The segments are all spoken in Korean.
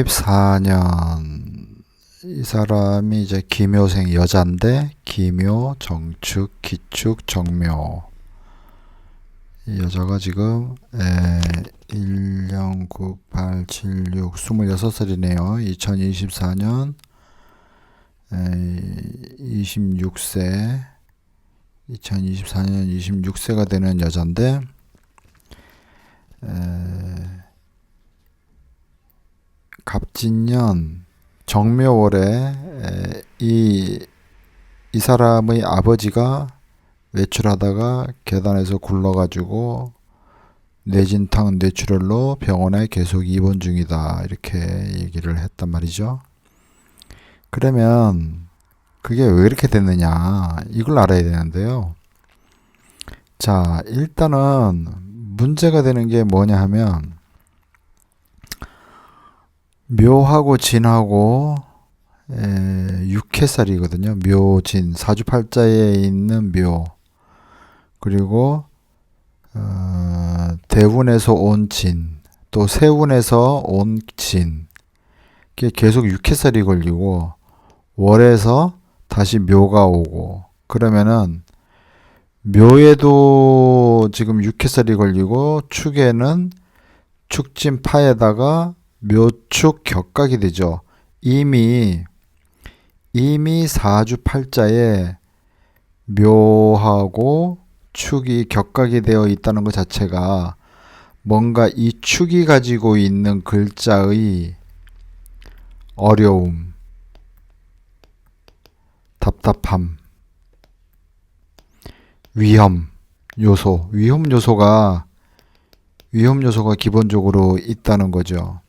14년 이 사람이 이제 기묘생 여잔데 기묘, 정축, 기축, 정묘. 이 여자가 지금 1, 0, 9, 8, 7, 6, 26살이네요. 2024년 26세 2024년 26세가 되는 여잔데 갑진년 정묘월에 이 사람의 아버지가 외출하다가 계단에서 굴러가지고 뇌진탕 뇌출혈로 병원에 계속 입원 중이다, 이렇게 얘기를 했단 말이죠. 그러면 그게 왜 이렇게 됐느냐, 이걸 알아야 되는데요. 자, 일단은 문제가 되는 게 뭐냐 하면, 묘하고 진하고 6해살이거든요. 묘진, 사주팔자에 있는 묘, 그리고 대운에서 온 진, 또 세운에서 온 진, 이게 계속 6해살이 걸리고 월에서 다시 묘가 오고, 그러면은 묘에도 지금 6해살이 걸리고 축에는 축진파에다가 묘축 격각이 되죠. 이미 사주팔자에 묘하고 축이 격각이 되어 있다는 것 자체가 뭔가 이 축이 가지고 있는 글자의 어려움, 답답함, 위험 요소가 기본적으로 있다는 거죠.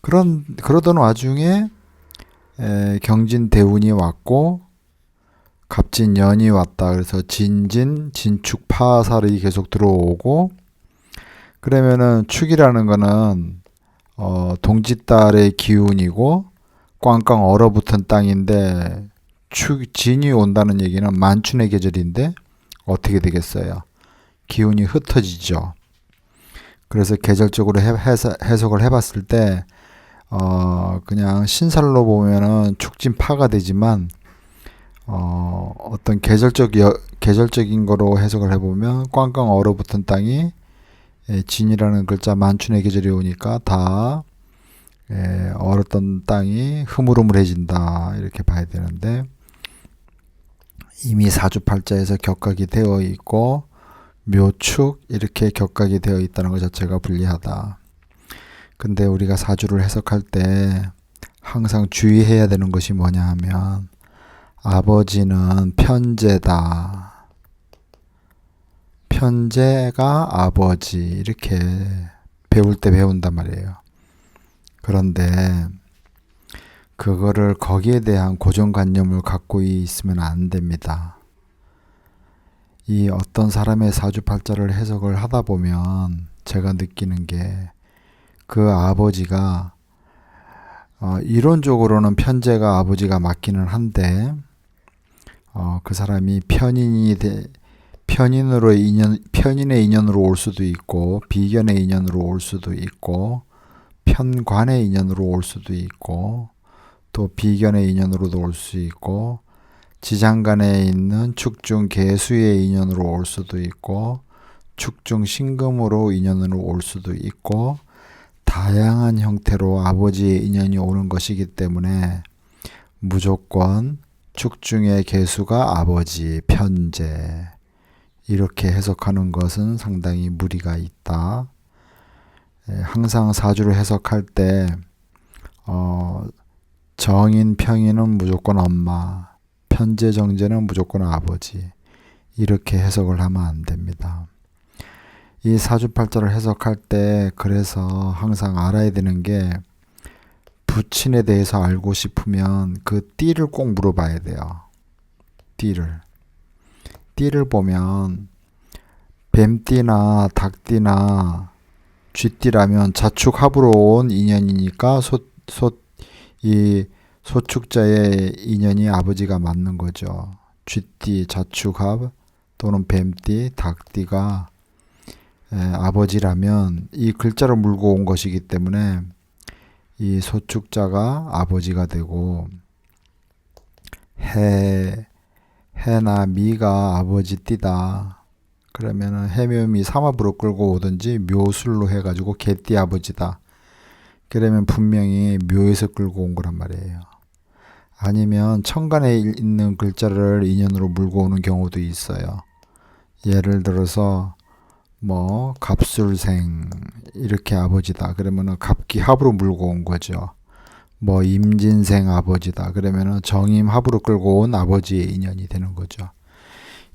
그러던 와중에 경진 대운이 왔고 갑진년이 왔다. 그래서 진진, 진축, 파살이 계속 들어오고, 그러면은 축이라는 거는 동짓달의 기운이고 꽝꽝 얼어붙은 땅인데, 진이 온다는 얘기는 만춘의 계절인데 어떻게 되겠어요? 기운이 흩어지죠. 그래서 계절적으로 해석을 해봤을 때 그냥 신살로 보면은 축진파가 되지만, 어떤 계절적인 거로 해석을 해보면 꽝꽝 얼어붙은 땅이 진이라는 글자 만춘의 계절이 오니까 다 얼었던 땅이 흐물흐물해진다, 이렇게 봐야 되는데, 이미 사주팔자에서 격각이 되어 있고 묘축 이렇게 격각이 되어 있다는 것 자체가 불리하다. 근데 우리가 사주를 해석할 때 항상 주의해야 되는 것이 뭐냐 하면, 아버지는 편재다, 편재가 아버지, 이렇게 배울 때 배운단 말이에요. 그런데 그거를 거기에 대한 고정관념을 갖고 있으면 안 됩니다. 이 어떤 사람의 사주팔자를 해석을 하다 보면 제가 느끼는 게, 그 아버지가 이론적으로는 편재가 아버지가 맞기는 한데, 그 사람이 편인의 인연으로 올 수도 있고, 비견의 인연으로 올 수도 있고, 편관의 인연으로 올 수도 있고, 또 비견의 인연으로도 올 수 있고, 지장간에 있는 축중 개수의 인연으로 올 수도 있고, 축중 신금으로 인연으로 올 수도 있고, 다양한 형태로 아버지의 인연이 오는 것이기 때문에 무조건 축중의 개수가 아버지, 편재, 이렇게 해석하는 것은 상당히 무리가 있다. 항상 사주를 해석할 때 정인, 평인은 무조건 엄마, 편재, 정재는 무조건 아버지, 이렇게 해석을 하면 안 됩니다. 이 사주팔자를 해석할 때 그래서 항상 알아야 되는 게, 부친에 대해서 알고 싶으면 그 띠를 꼭 물어봐야 돼요. 띠를 보면 뱀띠나 닭띠나 쥐띠라면 자축합으로 온 인연이니까 이 소축자의 인연이 아버지가 맞는 거죠. 쥐띠, 자축합 또는 뱀띠, 닭띠가 아버지라면 이 글자를 물고 온 것이기 때문에 이 소축자가 아버지가 되고 해나 미가 아버지 띠다. 그러면은 해묘미 삼합으로 끌고 오든지 묘술로 해가지고 개띠 아버지다. 그러면 분명히 묘에서 끌고 온 거란 말이에요. 아니면 천간에 있는 글자를 인연으로 물고 오는 경우도 있어요. 예를 들어서 뭐 갑술생 이렇게 아버지다. 그러면은 갑기합으로 물고 온 거죠. 뭐 임진생 아버지다. 그러면은 정임합으로 끌고 온 아버지의 인연이 되는 거죠.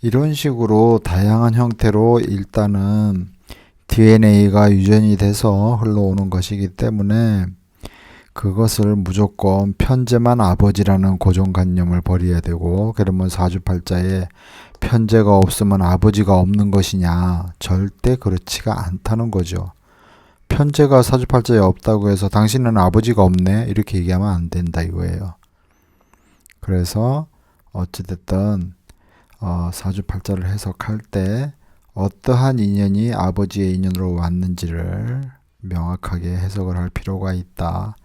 이런 식으로 다양한 형태로 일단은 DNA가 유전이 돼서 흘러오는 것이기 때문에 그것을 무조건 편제만 아버지라는 고정관념을 버려야 되고, 그러면 사주팔자에 편제가 없으면 아버지가 없는 것이냐? 절대 그렇지가 않다는 거죠. 편제가 사주팔자에 없다고 해서 당신은 아버지가 없네? 이렇게 얘기하면 안 된다 이거예요. 그래서 어찌됐든 사주팔자를 해석할 때 어떠한 인연이 아버지의 인연으로 왔는지를 명확하게 해석을 할 필요가 있다.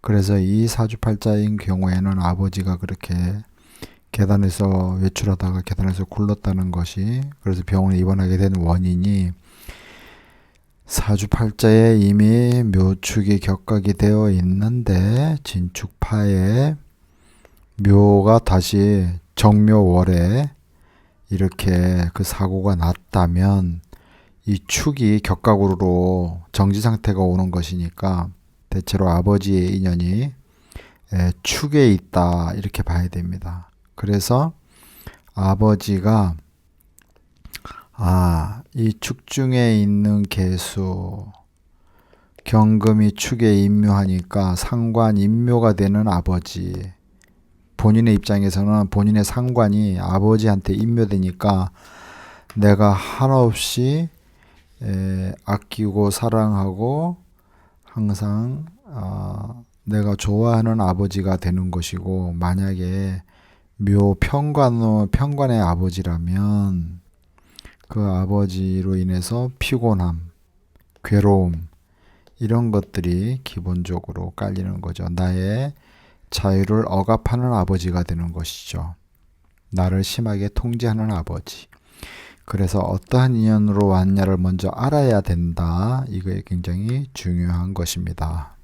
그래서 이 사주팔자인 경우에는 아버지가 그렇게 계단에서 외출하다가 계단에서 굴렀다는 것이, 그래서 병원에 입원하게 된 원인이 사주팔자에 이미 묘축이 격각이 되어 있는데 진축파에 묘가 다시 정묘월에 이렇게 그 사고가 났다면 이 축이 격각으로 정지 상태가 오는 것이니까 대체로 아버지의 인연이 축에 있다 이렇게 봐야 됩니다. 그래서 아버지가 이 축 중에 있는 개수 경금이 축에 임묘하니까 상관 임묘가 되는 아버지, 본인의 입장에서는 본인의 상관이 아버지한테 임묘되니까 내가 한없이 아끼고 사랑하고 항상 내가 좋아하는 아버지가 되는 것이고, 만약에 묘 편관의 아버지라면 그 아버지로 인해서 피곤함, 괴로움 이런 것들이 기본적으로 깔리는 거죠. 나의 자유를 억압하는 아버지가 되는 것이죠. 나를 심하게 통제하는 아버지. 그래서 어떠한 인연으로 왔냐를 먼저 알아야 된다. 이거에 굉장히 중요한 것입니다.